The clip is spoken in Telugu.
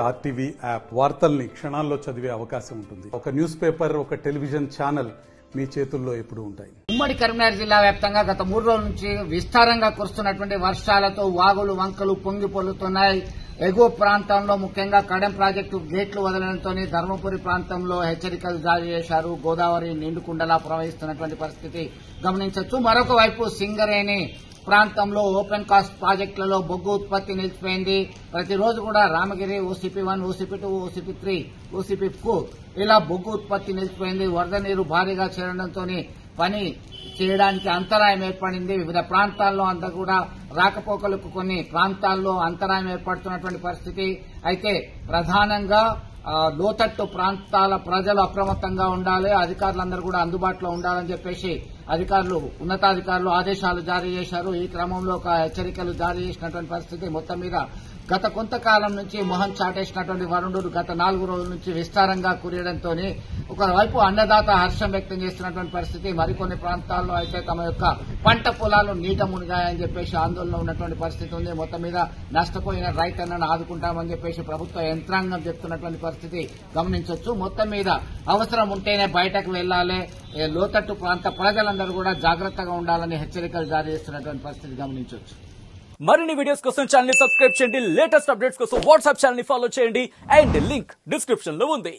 ఆర్టీవీ యాప్ వార్తల్ని క్షణాల్లో చదివే అవకాశం ఉంటుంది. ఒక న్యూస్ పేపర్, ఒక టెలివిజన్ ఛానల్ మీ చేతుల్లో ఎప్పుడు ఉంటాయి. ఉమ్మడి కరీంనగర్ జిల్లా వ్యాప్తంగా గత 3 రోజుల నుంచి విస్తారంగా కురుస్తున్నటువంటి వర్షాలతో వాగులు వంకలు పొంగి పొల్లుతున్నాయి. ఎగువ ప్రాంతంలో ముఖ్యంగా కడెం ప్రాజెక్టు గేట్లు వదలడంతో ధర్మపురి ప్రాంతంలో హెచ్చరికలు జారీ చేశారు. గోదావరి నిండుకుండలా ప్రవహిస్తున్నటువంటి పరిస్థితి గమనించవచ్చు. మరొక వైపు సింగరేణి ప్రాంతంలో ఓపెన్ కాస్ట్ ప్రాజెక్టులలో బొగ్గు ఉత్పత్తి నిలిచిపోయింది. ప్రతిరోజు కూడా Ramagiri OCP1, OCP2, OCP3, OCP4 ఇలా బొగ్గు ఉత్పత్తి నిలిచిపోయింది. వరద నీరు భారీగా చేరడంతో పని చేయడానికి అంతరాయం ఏర్పడింది. వివిధ ప్రాంతాల్లో అంతా కూడా రాకపోకలకు కొన్ని ప్రాంతాల్లో అంతరాయం ఏర్పడుతున్నటువంటి పరిస్థితి. అయితే ప్రధానంగా లోతట్టు ప్రాంతాల ప్రజలు అప్రమత్తంగా ఉండాలి, అధికారులందరూ కూడా అందుబాటులో ఉండాలని చెప్పేసి ఉన్నతాధికారులు ఆదేశాలు జారీ చేశారు. ఈ క్రమంలో ఒక హెచ్చరికలు జారీ చేసినటువంటి పరిస్థితి. మొత్తం మీద గత కొంతకాలం నుంచి మొహం చాటేసినటువంటి వరుణుడు గత 4 రోజుల నుంచి విస్తారంగా కురియడంతో ఒకవైపు అన్నదాత హర్షం వ్యక్తం చేస్తున్నటువంటి పరిస్థితి. మరికొన్ని ప్రాంతాల్లో అయితే తమ యొక్క పంట పొలాలు నీట మునిగాయని చెప్పేసి ఆందోళన ఉన్నటువంటి పరిస్థితి ఉంది. మొత్తం మీద నష్టపోయిన రైతన్నను ఆదుకుంటామని చెప్పేసి ప్రభుత్వ యంత్రాంగం చెప్తున్నటువంటి పరిస్థితి గమనించవచ్చు. మొత్తం మీద అవసరం ఉంటేనే బయటకు వెళ్లాలి, లోతట్టు ప్రాంత ప్రజలందరూ కూడా జాగ్రత్తగా ఉండాలని హెచ్చరికలు జారీ చేస్తున్నటువంటి పరిస్థితి గమనించవచ్చు. మరిన్ని వీడియోస్ కోసం ఛానల్ ని సబ్స్క్రైబ్ చేయండి. లేటెస్ట్ అప్డేట్స్ కోసం వాట్సాప్ ఛానల్ ని ఫాలో చేయండి. అండ్ లింక్ డిస్క్రిప్షన్ లో ఉంది.